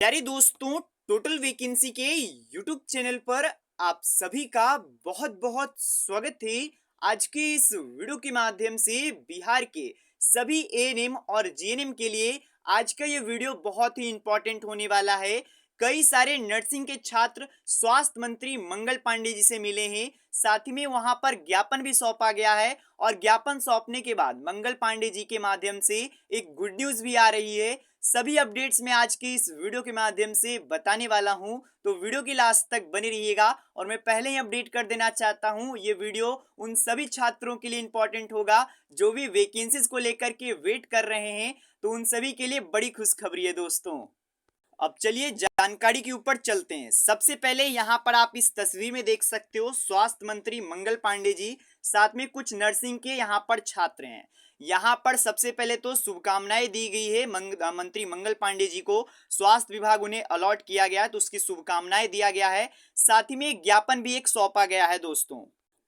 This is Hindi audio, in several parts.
प्यारे दोस्तों, टोटल वैकेंसी के यूट्यूब चैनल पर आप सभी का बहुत बहुत स्वागत है। आज के इस वीडियो के माध्यम से बिहार के सभी एएनएम और जीएनएम के लिए आज का ये वीडियो बहुत ही इंपॉर्टेंट होने वाला है। कई सारे नर्सिंग के छात्र स्वास्थ्य मंत्री मंगल पांडे जी से मिले हैं। साथ ही में वहां पर ज्ञापन भी सौंपा गया है और ज्ञापन सौंपने के बाद मंगल पांडे जी के माध्यम से एक गुड न्यूज भी आ रही है। सभी अपडेट्स मैं आज की इस वीडियो के माध्यम से बताने वाला हूं, तो वीडियो की लास्ट तक बने रहिएगा। और मैं पहले ही अपडेट कर देना चाहता हूं, ये वीडियो उन सभी छात्रों के लिए इंपॉर्टेंट होगा जो भी वैकेंसीज को लेकर के वेट कर रहे हैं। तो उन सभी के लिए बड़ी खुशखबरी है दोस्तों। अब चलिए जानकारी के ऊपर चलते हैं। सबसे पहले यहाँ पर आप इस तस्वीर में देख सकते हो स्वास्थ्य मंत्री मंगल पांडे जी, साथ में कुछ नर्सिंग के यहाँ पर छात्र हैं। यहाँ पर सबसे पहले तो शुभकामनाएं दी गई है मंत्री मंगल पांडे जी को। स्वास्थ्य विभाग उन्हें अलॉट किया गया है तो उसकी शुभकामनाएं दिया गया है। साथ ही में एक ज्ञापन भी एक सौंपा गया है दोस्तों।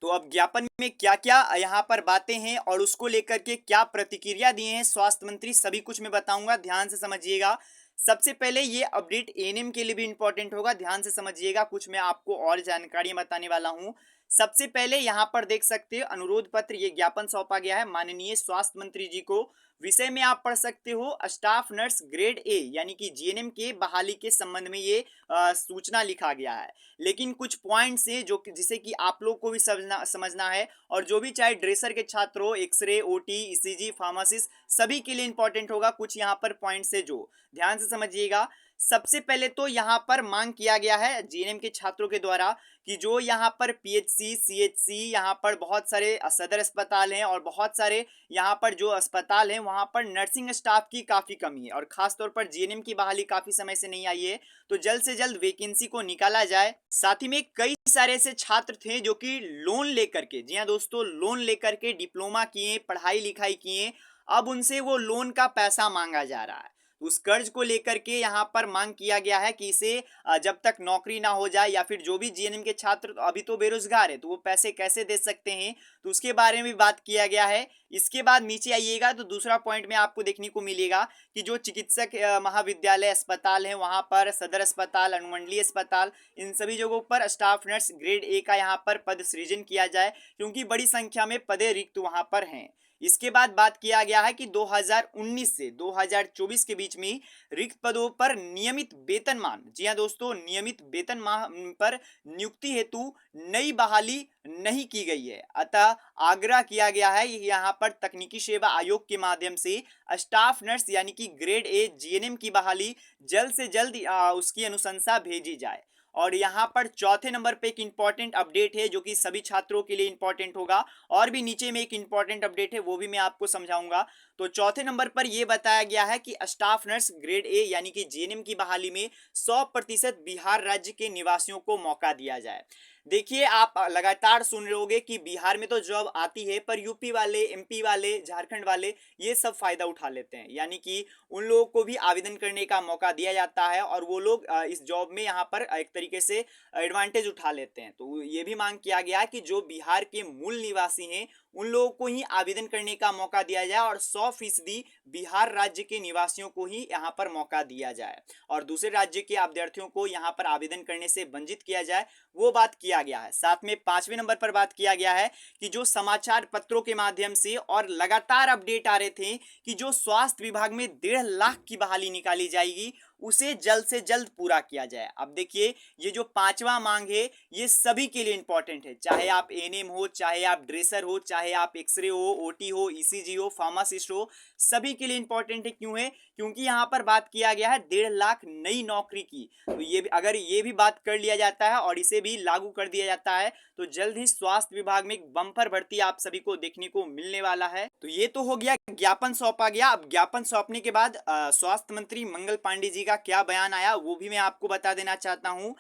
तो अब ज्ञापन में क्या क्या यहाँ पर बातें हैं और उसको लेकर के क्या प्रतिक्रिया दिए हैं स्वास्थ्य मंत्री, सभी कुछ मैं बताऊंगा, ध्यान से समझिएगा। सबसे पहले ये अपडेट एएनएम के लिए भी इंपॉर्टेंट होगा, ध्यान से समझिएगा। कुछ मैं आपको और जानकारियां बताने वाला हूं। सबसे पहले यहां पर देख सकते हो अनुरोध पत्र, ये ज्ञापन सौंपा गया है माननीय स्वास्थ्य मंत्री जी को। विषय में आप पढ़ सकते हो स्टाफ नर्स ग्रेड ए यानी कि जीएनएम के बहाली के संबंध में ये सूचना लिखा गया है। लेकिन कुछ पॉइंट्स हैं जो जिसे कि आप लोग को भी समझना है, और जो भी चाहे ड्रेसर के छात्र हो, एक्सरे, ओटी, ईसीजी, फार्मासिस्ट, सभी के लिए इंपॉर्टेंट होगा। कुछ यहाँ पर पॉइंट्स है जो ध्यान से समझिएगा। सबसे पहले तो यहाँ पर मांग किया गया है जीएनएम के छात्रों के द्वारा कि जो यहाँ पर पीएचसी, सीएचसी, यहाँ पर बहुत सारे सदर अस्पताल हैं और बहुत सारे यहाँ पर जो अस्पताल हैं वहाँ पर नर्सिंग स्टाफ की काफ़ी कमी है और खास तौर पर जीएनएम की बहाली काफ़ी समय से नहीं आई है। तो जल्द से जल्द वैकेंसी को निकाला जाए। साथ ही में कई सारे ऐसे छात्र थे जो कि लोन लेकर के, जी हाँ दोस्तों, लोन लेकर के डिप्लोमा किए, पढ़ाई लिखाई किए, अब उनसे वो लोन का पैसा मांगा जा रहा है। उस कर्ज को लेकर के यहाँ पर मांग किया गया है कि इसे जब तक नौकरी ना हो जाए, या फिर जो भी जीएनएम के छात्र अभी तो बेरोजगार है तो वो पैसे कैसे दे सकते हैं, तो उसके बारे में भी बात किया गया है। इसके बाद नीचे आइएगा तो दूसरा पॉइंट में आपको देखने को मिलेगा कि जो चिकित्सक महाविद्यालय अस्पताल है वहाँ पर सदर अस्पताल, अनुमंडलीय अस्पताल, इन सभी जगहों पर स्टाफ नर्स ग्रेड ए का यहाँ पर पद सृजन किया जाए, क्योंकि बड़ी संख्या में पदे रिक्त वहाँ पर हैं। इसके बाद बात किया गया है कि 2019 से 2024 के बीच में रिक्त पदों पर नियमित वेतनमान, जी हाँ दोस्तों, नियमित वेतनमान पर नियुक्ति हेतु नई बहाली नहीं की गई है। अतः आग्रह किया गया है यहाँ पर तकनीकी सेवा आयोग के माध्यम से स्टाफ नर्स यानी कि ग्रेड ए जीएनएम की बहाली जल्द से जल्द उसकी अनुशंसा भेजी जाए। और यहाँ पर चौथे नंबर पे एक इंपॉर्टेंट अपडेट है जो कि सभी छात्रों के लिए इंपॉर्टेंट होगा, और भी नीचे में एक इंपॉर्टेंट अपडेट है वो भी मैं आपको समझाऊंगा। तो चौथे नंबर पर यह बताया गया है कि स्टाफ नर्स ग्रेड ए यानी कि जीएनएम की बहाली में 100% बिहार राज्य के निवासियों को मौका दिया जाए। देखिए, आप लगातार सुन रहे होंगे कि बिहार में तो जॉब आती है पर यूपी वाले, एमपी वाले, झारखंड वाले ये सब फायदा उठा लेते हैं, यानी कि उन लोगों को भी आवेदन करने का मौका दिया जाता है और वो लोग इस जॉब में यहाँ पर एक तरीके से एडवांटेज उठा लेते हैं। तो ये भी मांग किया गया कि जो बिहार के मूल निवासी हैं उन लोगों को ही आवेदन करने का मौका दिया जाए और 100% बिहार राज्य के निवासियों को ही यहाँ पर मौका दिया जाए और दूसरे राज्य के अभ्यर्थियों को यहाँ पर आवेदन करने से वंचित किया जाए, वो बात किया गया है। साथ में 5वें नंबर पर बात किया गया है कि जो समाचार पत्रों के माध्यम से और लगातार अपडेट आ रहे थे कि जो स्वास्थ्य विभाग में 1.5 लाख की बहाली निकाली जाएगी उसे जल्द से जल्द पूरा किया जाए। अब देखिए, ये जो 5वां मांग है ये सभी के लिए इंपॉर्टेंट है, चाहे आप एएनएम हो, चाहे आप ड्रेसर हो, चाहे आप एक्सरे हो, ओटी हो, ईसीजी हो, फार्मासिस्ट हो, सभी के लिए इंपॉर्टेंट है। क्यों है? क्योंकि यहाँ पर बात किया गया है 1.5 लाख नई नौकरी की। तो ये भी, अगर ये भी बात कर लिया जाता है और इसे भी लागू कर दिया जाता है तो जल्द ही स्वास्थ्य विभाग में एक बम्पर भर्ती आप सभी को देखने को मिलने वाला है। तो ये तो हो गया, ज्ञापन सौंपा गया। अब ज्ञापन सौंपने के बाद स्वास्थ्य मंत्री मंगल पांडे जी का क्या बयान आया वो भी मैं आपको बता देना चाहता हूँ।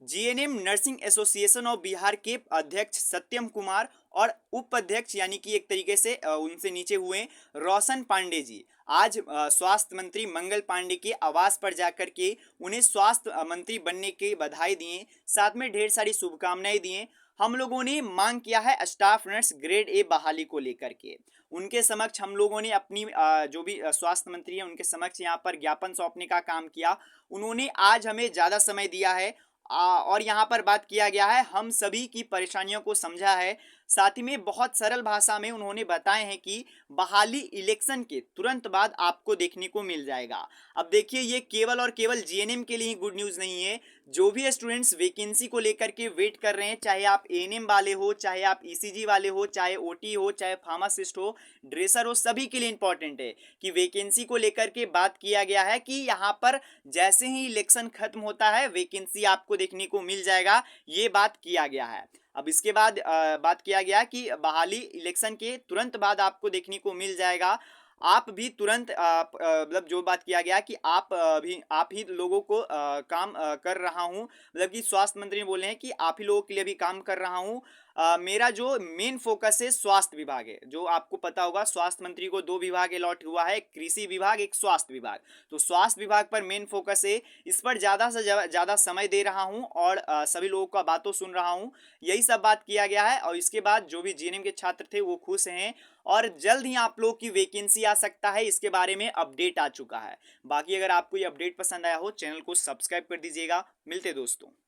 GNM nursing association of Bihar के अध्यक्ष सत्यम कुमार और उपाध्यक्ष यानी कि एक तरीके से उनसे नीचे हुए रोशन पांडे जी आज स्वास्थ्य मंत्री मंगल पांडे के आवास पर जाकर के उन्हें स्वास्थ्य मंत्री बनने के बधाई दिए, साथ में ढेर सारी शुभकामनाएं दिए। हम लोगों ने मांग किया है स्टाफ नर्स ग्रेड ए बहाली को लेकर के, उनके समक्ष हम लोगों ने अपनी जो भी स्वास्थ्य मंत्री हैं उनके समक्ष यहाँ पर ज्ञापन सौंपने का काम किया। उन्होंने आज हमें ज़्यादा समय दिया है और यहाँ पर बात किया गया है, हम सभी की परेशानियों को समझा है। साथ ही में बहुत सरल भाषा में उन्होंने बताए हैं कि बहाली इलेक्शन के तुरंत बाद आपको देखने को मिल जाएगा। अब देखिए, ये केवल और केवल जीएनएम के लिए ही गुड न्यूज़ नहीं है। जो भी स्टूडेंट्स वैकेंसी को लेकर के वेट कर रहे हैं, चाहे आप एएनएम वाले हो, चाहे आप ईसीजी वाले हो, चाहे ओटी हो, चाहे फार्मासिस्ट हो, ड्रेसर हो, सभी के लिए इंपॉर्टेंट है कि वैकेंसी को लेकर के बात किया गया है कि यहाँ पर जैसे ही इलेक्शन खत्म होता है वैकेंसी आपको देखने को मिल जाएगा, ये बात किया गया है। अब इसके बाद बात किया गया कि बहाली इलेक्शन के तुरंत बाद आपको देखने को मिल जाएगा। आप भी तुरंत मतलब जो बात किया गया कि आप ही लोगों को काम कर रहा हूँ, मतलब कि स्वास्थ्य मंत्री बोले हैं कि आप ही लोगों के लिए भी काम कर रहा हूँ। मेरा जो मेन फोकस है स्वास्थ्य विभाग है। जो आपको पता होगा, स्वास्थ्य मंत्री को दो विभाग अलॉट हुआ है, एक कृषि विभाग, एक स्वास्थ्य विभाग। तो स्वास्थ्य विभाग पर मेन फोकस है, इस पर ज़्यादा से ज़्यादा समय दे रहा हूँ और सभी लोगों का बातों सुन रहा हूँ। यही सब बात किया गया है और इसके बाद जो भी जीएनएम के छात्र थे वो खुश हैं और जल्द ही आप लोग की वैकेंसी आ सकता है, इसके बारे में अपडेट आ चुका है। बाकी अगर आपको ये अपडेट पसंद आया हो, चैनल को सब्सक्राइब कर दीजिएगा। मिलते दोस्तों।